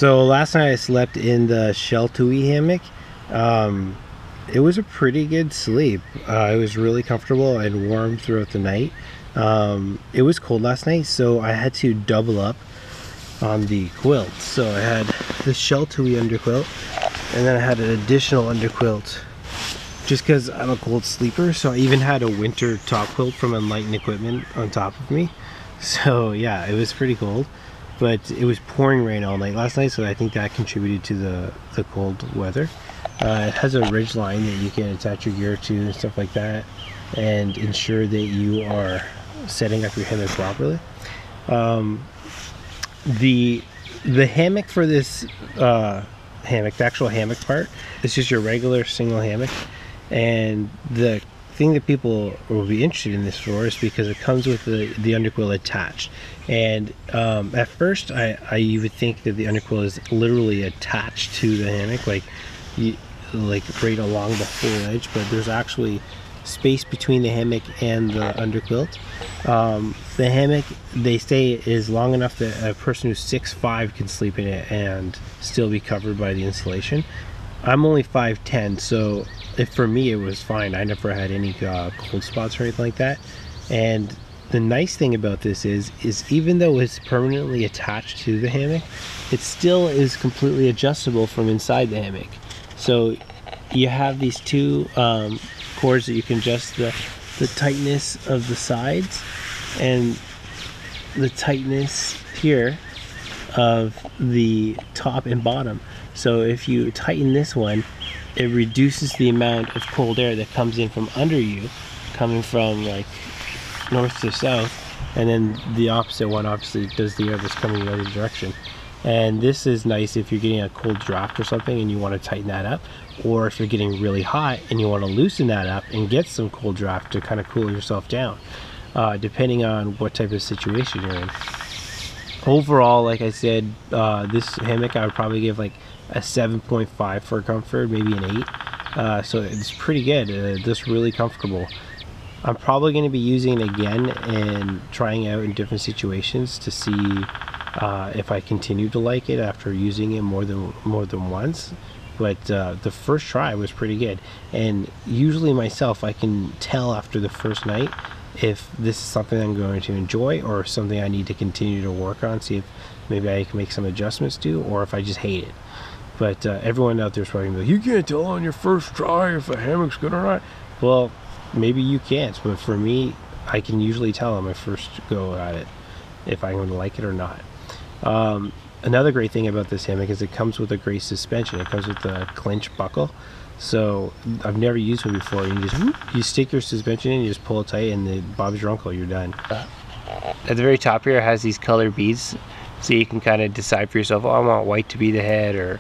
So last night I slept in the Sheltowee hammock. It was a pretty good sleep. It was really comfortable and warm throughout the night. It was cold last night, so I had to double up on the quilt. So I had the Sheltowee underquilt, and then I had an additional underquilt just because I'm a cold sleeper. So I even had a winter top quilt from Enlightened Equipment on top of me. So yeah, it was pretty cold, but it was pouring rain all night last night, so I think that contributed to the cold weather. It has a Ridgeline that you can attach your gear to and stuff like that, and ensure that you are setting up your hammock properly. The hammock for this hammock, the actual hammock part, is just your regular single hammock. And the thing that people will be interested in this for is because it comes with the underquilt attached. And at first I would think that the underquilt is literally attached to the hammock, like right along the full edge, but there's actually space between the hammock and the underquilt. The hammock, they say, is long enough that a person who's 6'5" can sleep in it and still be covered by the insulation. I'm only 5'10", so for me it was fine. I never had any cold spots or anything like that. And the nice thing about this is even though it's permanently attached to the hammock, it still is completely adjustable from inside the hammock. So you have these two cords that you can adjust the tightness of the sides and the tightness here of the top and bottom. So if you tighten this one, it reduces the amount of cold air that comes in from under you, coming from like north to south, and then the opposite one obviously does the air that's coming the other direction. And this is nice if you're getting a cold draft or something and you want to tighten that up, or if you're getting really hot and you want to loosen that up and get some cold draft to kind of cool yourself down, depending on what type of situation you're in. Overall, like I said, this hammock I would probably give like a 7.5 for comfort, maybe an 8. So it's pretty good. Just really comfortable. I'm probably going to be using it again and trying out in different situations to see if I continue to like it after using it more than once. But the first try was pretty good, and usually myself, I can tell after the first night if this is something I'm going to enjoy or something I need to continue to work on, see if maybe I can make some adjustments to, or if I just hate it. But everyone out there is probably going to be like, you can't tell on your first try if a hammock's good or not. Well, maybe you can't, but for me, I can usually tell on my first go at it if I'm going to like it or not. Another great thing about this hammock is it comes with a great suspension. It comes with the Clinch buckle. So I've never used one before. You stick your suspension in, you just pull it tight, and the Bob's your uncle, you're done. At the very top here, it has these colored beads, so you can kind of decide for yourself, oh, I want white to be the head or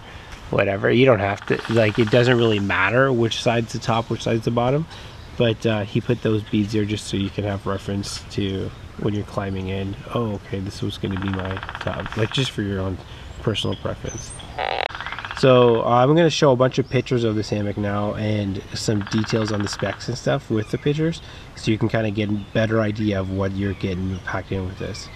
whatever. You don't have to, like, it doesn't really matter which side's the top, which side's the bottom. But he put those beads there just so you can have reference to when you're climbing in. Oh, okay, this was going to be my top, like just for your own personal preference. So I'm going to show a bunch of pictures of this hammock now and some details on the specs and stuff with the pictures, so you can kind of get a better idea of what you're getting packed in with this.